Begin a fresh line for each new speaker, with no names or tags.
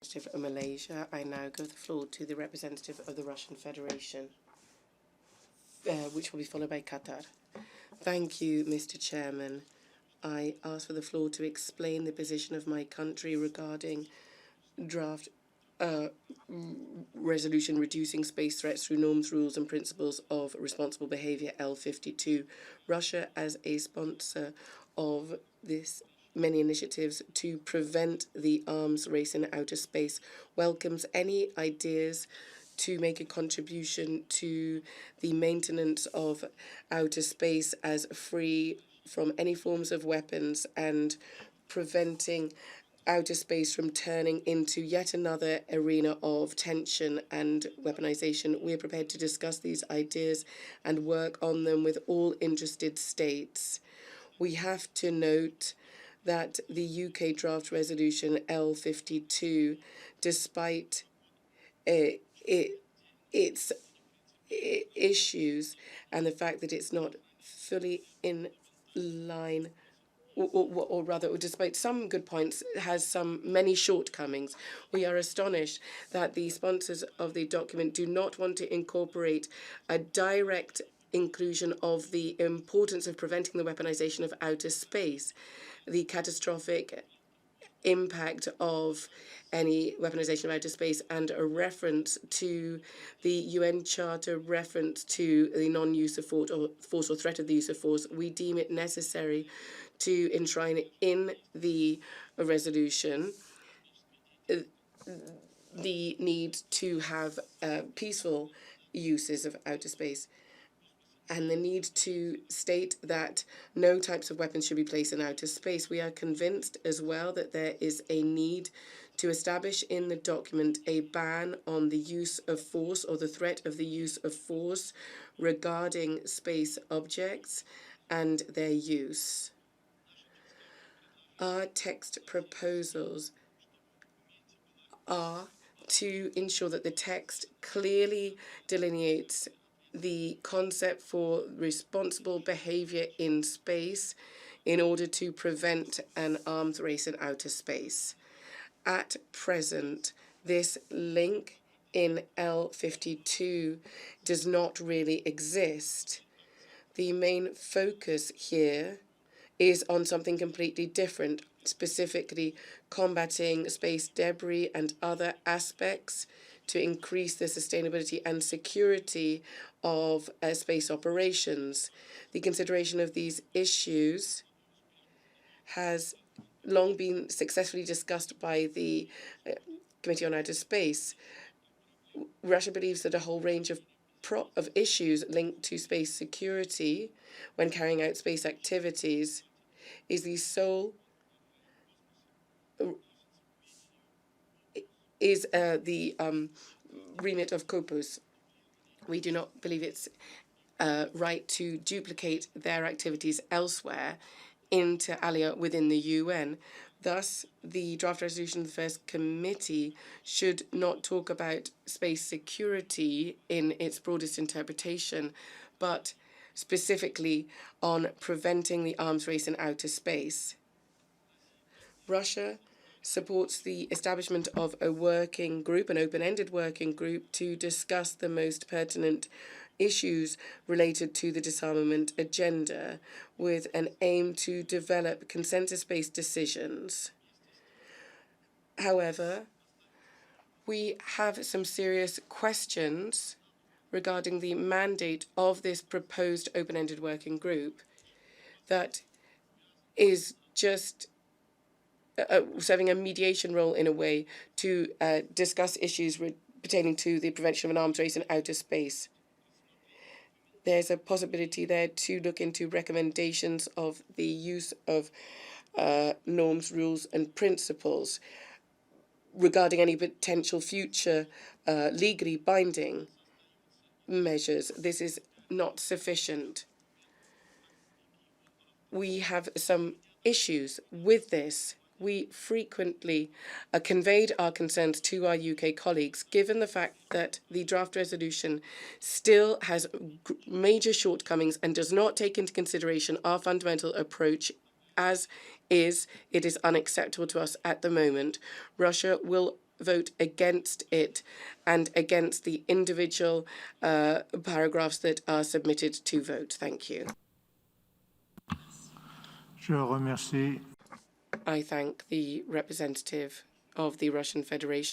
Representative of Malaysia. I now give the floor to the representative of the Russian Federation, which will be followed by Qatar. Thank you, Mr. Chairman. I ask for the floor to explain the position of my country regarding draft resolution reducing space threats through norms, rules and principles of responsible behaviour, L.52. Russia, as a sponsor of this many initiatives to prevent the arms race in outer space, welcomes any ideas to make a contribution to the maintenance of outer space as free from any forms of weapons and preventing outer space from turning into yet another arena of tension and weaponization. We are prepared to discuss these ideas and work on them with all interested states. We have to note that the UK draft resolution L.52, despite its issues and the fact that it's not fully in line, or rather, despite some good points, has many shortcomings. We are astonished that the sponsors of the document do not want to incorporate a direct inclusion of the importance of preventing the weaponization of outer space, the catastrophic impact of any weaponization of outer space, and a reference to the UN Charter reference to the non-use of force or threat of the use of force. We deem it necessary to enshrine in the resolution the need to have peaceful uses of outer space, and the need to state that no types of weapons should be placed in outer space. We are convinced as well that there is a need to establish in the document a ban on the use of force or the threat of the use of force regarding space objects and their use. Our text proposals are to ensure that the text clearly delineates the concept for responsible behavior in space in order to prevent an arms race in outer space. At present, this link in L.52 does not really exist. The main focus here is on something completely different, specifically combating space debris and other aspects to increase the sustainability and security of space operations. The consideration of these issues has long been successfully discussed by the Committee on Outer Space. Russia believes that a whole range of issues linked to space security when carrying out space activities is the sole remit of COPUS. We do not believe it's right to duplicate their activities elsewhere inter alia within the UN. Thus, the draft resolution of the First Committee should not talk about space security in its broadest interpretation, but specifically on preventing the arms race in outer space. Russia supports the establishment of a working group, an open-ended working group, to discuss the most pertinent issues related to the disarmament agenda with an aim to develop consensus-based decisions. However, we have some serious questions regarding the mandate of this proposed open-ended working group that is just serving a mediation role in a way to discuss issues pertaining to the prevention of an arms race in outer space. There's a possibility there to look into recommendations of the use of norms, rules and principles regarding any potential future legally binding measures. This is not sufficient. We have some issues with this. We frequently conveyed our concerns to our UK colleagues, given the fact that the draft resolution still has major shortcomings and does not take into consideration our fundamental approach as is. It is unacceptable to us at the moment. Russia will vote against it and against the individual paragraphs that are submitted to vote. Thank you.
Je remercie.
I thank the representative of the Russian Federation.